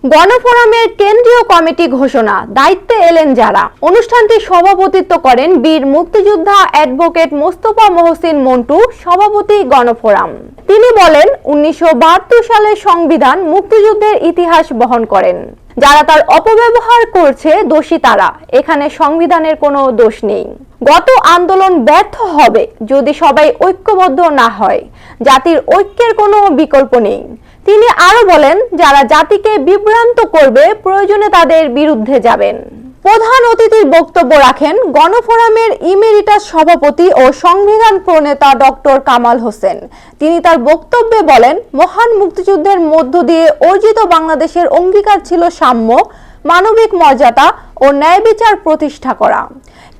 গণফোরামের কেন্দ্রীয় কমিটি ঘোষণা, দায়িত্বে এলেন যারা। অনুষ্ঠানটি সভাপতিত্ব করেন বীর মুক্তিযোদ্ধা অ্যাডভোকেট মোস্তফা মহসিন মন্টু, সভাপতি গণফোরাম। তিনি বলেন, 1972 সালের সংবিধান মুক্তিযুদ্ধের ইতিহাস বহন করেন। যারা তার অপব্যবহার করছে দোষী তারা, এখানে সংবিধানের কোনো দোষ নেই। গত আন্দোলন ব্যর্থ হবে যদি সবাই ঐক্যবদ্ধ না হয়। জাতির ঐক্যের কোনো বিকল্প নেই। তিনি আরো বলেন, যারা জাতিকে বিভ্রান্ত করবে প্রয়োজনে তাদের বিরুদ্ধে যাবেন। প্রধান অতিথির বক্তব্য রাখেন গণফোরামের ইমেরিটাস সভাপতি ও সংবিধান প্রণেতা ডক্টর কামাল হোসেন। তিনি তার বক্তব্যে বলেন, মহান মুক্তিযুদ্ধের মধ্য দিয়ে অর্জিত বাংলাদেশের অঙ্গীকার ছিল সাম্য, মানবিক মর্যাদা ও ন্যায় বিচার প্রতিষ্ঠা করা।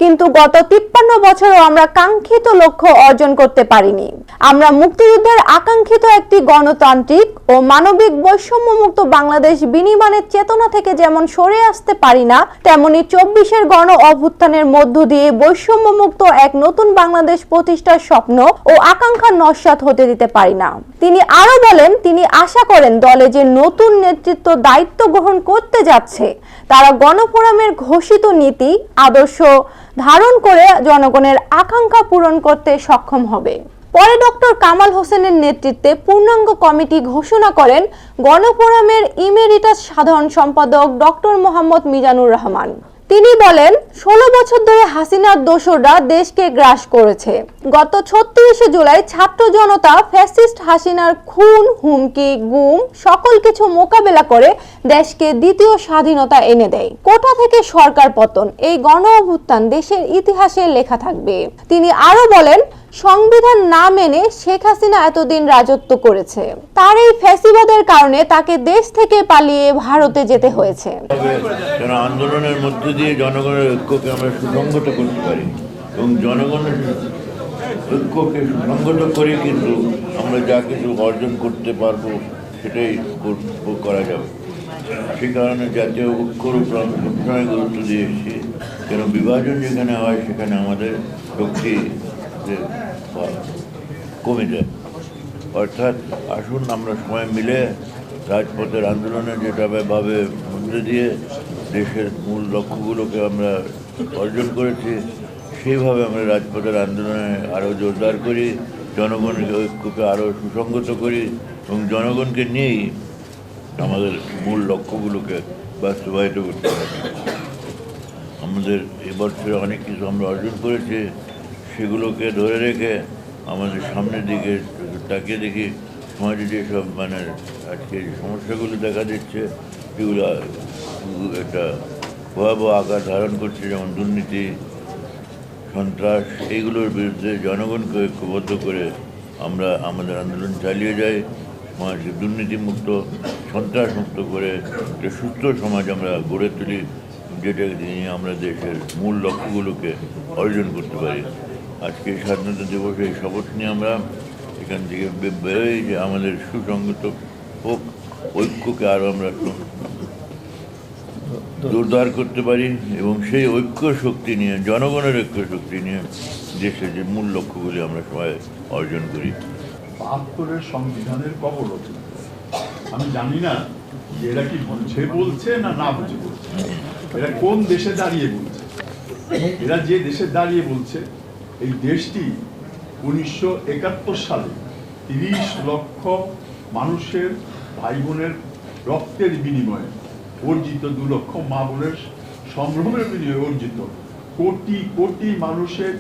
কিন্তু গত 53 বছরও আমরা কাঙ্ক্ষিত লক্ষ্য অর্জন করতে পারিনি। আমরা মুক্তিযুদ্ধের আকাঙ্ক্ষিত একটি গণতান্ত্রিক ও মানবিক বৈষম্যমুক্ত বাংলাদেশ বিনির্মাণের চেতনা থেকে যেমন সরে আসতে পারি না, তেমনি 24-এর গণ অভ্যুত্থানের মধ্য দিয়ে বৈষম্যমুক্ত এক নতুন বাংলাদেশ প্রতিষ্ঠার স্বপ্ন ও আকাঙ্ক্ষা নস্যাৎ হতে দিতে পারি না। তিনি আরো বলেন, তিনি আশা করেন দলে যে নতুন নেতৃত্ব দায়িত্ব গ্রহণ করতে যাচ্ছে তারা গণফোরামের ঘোষিত নীতি আদর্শ ধারণ করে জনগণের আকাঙ্ক্ষা পূরণ করতে সক্ষম হবে। পরে ডক্টর কামাল হোসেনের নেতৃত্বে পূর্ণাঙ্গ কমিটি ঘোষণা করেন গণফোরামের ইমেরিটাস সাধারণ সম্পাদক ডক্টর মোহাম্মদ মিজানুর রহমান। তিনি বলেন, 16 বছর ধরে হাসিনার দোসররা দেশকে গ্রাস করেছে। গত 36 জুলাই ছাত্র জনতা ফ্যাসিস্ট হাসিনার খুন, হুমকি, গুম সকল কিছু মোকাবেলা করে দেশকে দ্বিতীয় স্বাধীনতা এনে দেয়। কোটা থেকে সরকার পতন, এই গণ অভ্যুত্থান দেশের ইতিহাসে লেখা থাকবে। তিনি আরো বলেন, সংবিধান না মেনে শেখ হাসিনা এতদিন রাজত্ব করেছে। তার এই ফ্যাসিবাদের কারণে তাকে দেশ থেকে পালিয়ে ভারতে যেতে হয়েছে। আন্দোলনের মধ্য দিয়ে জনগণের ঐক্যকে আমরা সুসংগত করতে পারি এবং জনগণের ঐক্যকে সুসংগত করে কিন্তু আমরা যা কিছু অর্জন করতে পারবো সেটাই করা যাবে। সে কারণে জাতীয় ঐক্যর উপর আমি সবসময় গুরুত্ব দিয়ে এসেছি। কেন বিভাজন যেখানে হয় সেখানে আমাদের শক্তি কমে যায়। অর্থাৎ আসুন আমরা সবাই মিলে রাজপথের আন্দোলনে যেভাবে মধ্যে দিয়ে দেশের মূল লক্ষ্যগুলোকে আমরা অর্জন করেছি সেইভাবে আমরা রাজপথের আন্দোলনে আরও জোরদার করি, জনগণের ঐক্যকে আরও সুসংগত করি এবং জনগণকে নিয়েই আমাদের মূল লক্ষ্যগুলোকে বাস্তবায়িত করতে পারি। আমাদের এবছরে অনেক কিছু আমরা অর্জন করেছি, সেগুলোকে ধরে রেখে আমাদের সামনের দিকে তাকিয়ে দেখি সমাজে যেসব আজকে যে সমস্যাগুলো দেখা দিচ্ছে সেগুলো একটা ভয়াবহ আকার ধারণ করছে, যেমন দুর্নীতি, সন্ত্রাস, এইগুলোর বিরুদ্ধে জনগণকে ঐক্যবদ্ধ করে আমরা আমাদের আন্দোলন চালিয়ে যাই। সমাজকে দুর্নীতিমুক্ত, সন্ত্রাসমুক্ত করে একটা সুস্থ সমাজ আমরা গড়ে তুলি, যেটা নিয়ে আমরা দেশের মূল লক্ষ্যগুলোকে অর্জন করতে পারি। আজকে স্বাধীনতা দিবসে এই শপথ নিয়ে আমরা এখান থেকে বেরোই যে আমাদের সুসংগত হোক, ঐক্যকে আরও আমরা জোরদার করতে পারি এবং সেই ঐক্য শক্তি নিয়ে, জনগণের ঐক্য শক্তি নিয়ে দেশের যে মূল লক্ষ্যগুলি আমরা সবাই অর্জন করি। ৭২-এর সংবিধানের কবর রচনা, আমি জানি না যে এরা কি বুঝে বলছে না বুঝে বলছে, এরা কোন দেশে দাঁড়িয়ে বলছে। এরা যে দেশে দাঁড়িয়ে বলছে, এই দেশটি 1971 সালে 30 লক্ষ মানুষের ভাই বোনের রক্তের বিনিময়ে অর্জিত, 2 লক্ষ মা বোনের সম্ভ্রমের বিনিময়ে অর্জিত, কোটি কোটি মানুষের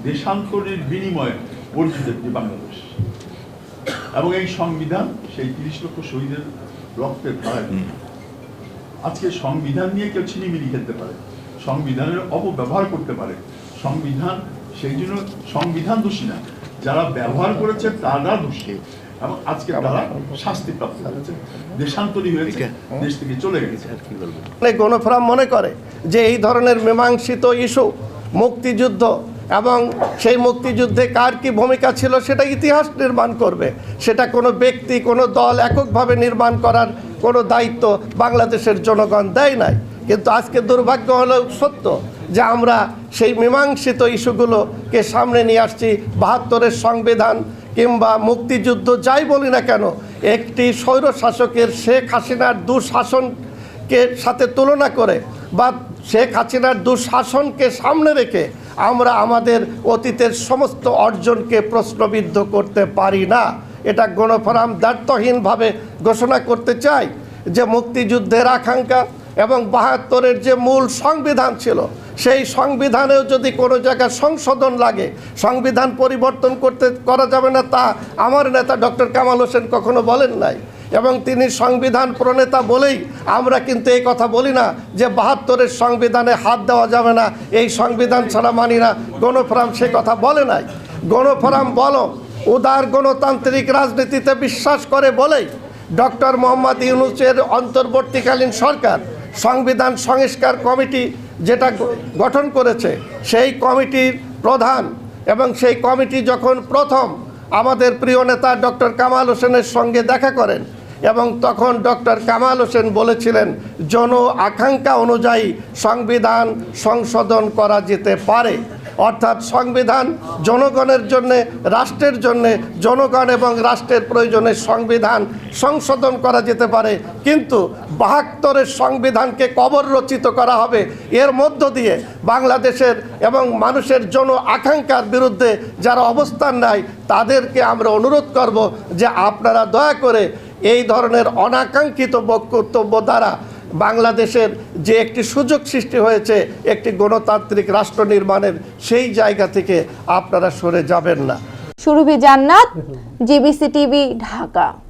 দেশান্তরের বিনিময়ে অর্জিত একটি বাংলাদেশ। এবং এই সংবিধান সেই 30 লক্ষ শহীদের রক্তের ধারায়। আজকে সংবিধান নিয়ে কেউ ছিনিমিনি খেলতে পারে, সংবিধানের অপব্যবহার করতে পারে। সংবিধান, সেই জন্য সংবিধান দোষী না, যারা ব্যবহার করেছে তারা দোষী এবং আজকে তারা শাস্তিপ্রাপ্ত হয়েছে, দেশান্তরী হয়েছে, দেশ থেকে চলে গেছে। গণফোরাম মনে করে যে এই ধরনের মীমাংসিত ইস্যু, মুক্তিযুদ্ধ এবং সেই মুক্তিযুদ্ধে কার কি ভূমিকা ছিল সেটা ইতিহাস নির্মাণ করবে। সেটা কোনো ব্যক্তি, কোনো দল এককভাবে নির্মাণ করার কোনো দায়িত্ব বাংলাদেশের জনগণ দেয় নাই। কিন্তু আজকে দুর্ভাগ্য হলো সত্য যে আমরা সেই মীমাংসিত ইস্যুগুলোকে সামনে নিয়ে আসছি। ৭২-এর সংবিধান কিংবা মুক্তিযুদ্ধ যাই বলি না কেন, একটি স্বৈর শাসকের শেখ হাসিনার দুঃশাসন কে সাথে তুলনা করে বা শেখ হাসিনার দুঃশাসনকে সামনে রেখে আমরা আমাদের অতীতের সমস্ত অর্জনকে প্রশ্নবিদ্ধ করতে পারি না। এটা গণফোরাম দ্ব্যর্থহীনভাবে ঘোষণা করতে চাই যে মুক্তিযুদ্ধের আকাঙ্ক্ষা এবং ৭২-এর যে মূল সংবিধান ছিল, সেই সংবিধানেও যদি কোনো জায়গায় সংশোধন লাগে, সংবিধান পরিবর্তন করা যাবে না তা আমার নেতা ডক্টর কামাল হোসেন কখনো বলেন নাই। এবং তিনি সংবিধান প্রণেতা বলেই আমরা কিন্তু এই কথা বলি না যে ৭২-এর সংবিধানে হাত দেওয়া যাবে না, এই সংবিধান ছাড়া মানি না। গণফোরাম সে কথা বলে নাই। গণফোরাম বলো উদার গণতান্ত্রিক রাজনীতিতে বিশ্বাস করে বলেই ডক্টর মোহাম্মদ ইউনূসের অন্তর্বর্তীকালীন সরকার সংবিধান সংস্কার কমিটি যেটা গঠন করেছে, সেই কমিটির প্রধান এবং সেই কমিটি যখন প্রথম আমাদের প্রিয় নেতা ডক্টর কামাল হোসেনের সঙ্গে দেখা করেন এবং তখন ডক্টর কামাল হোসেন বলেছিলেন জন আকাঙ্ক্ষা অনুযায়ী সংবিধান সংশোধন করা যেতে পারে। অর্থাৎ সংবিধান জনগণের জন্যে, রাষ্ট্রের জন্যে, জনগণ এবং রাষ্ট্রের প্রয়োজনে সংবিধান সংশোধন করা যেতে পারে, কিন্তু ৭২-এর সংবিধানকে কবর রচিত করা হবে। এর মধ্য দিয়ে বাংলাদেশের এবং মানুষের জন আকাঙ্ক্ষার বিরুদ্ধে যারা অবস্থান নেয় তাদেরকে আমরা অনুরোধ করব যে আপনারা দয়া করে এই ধরনের অনাকাঙ্ক্ষিত বক্তব্য দ্বারা বাংলাদেশের যে একটি সুযোগ সৃষ্টি হয়েছে একটি গণতান্ত্রিক রাষ্ট্র নির্মাণের, সেই জায়গা থেকে আপনারা সরে যাবেন না। সুরভি জান্নাত, জিবিসি টিভি, ঢাকা।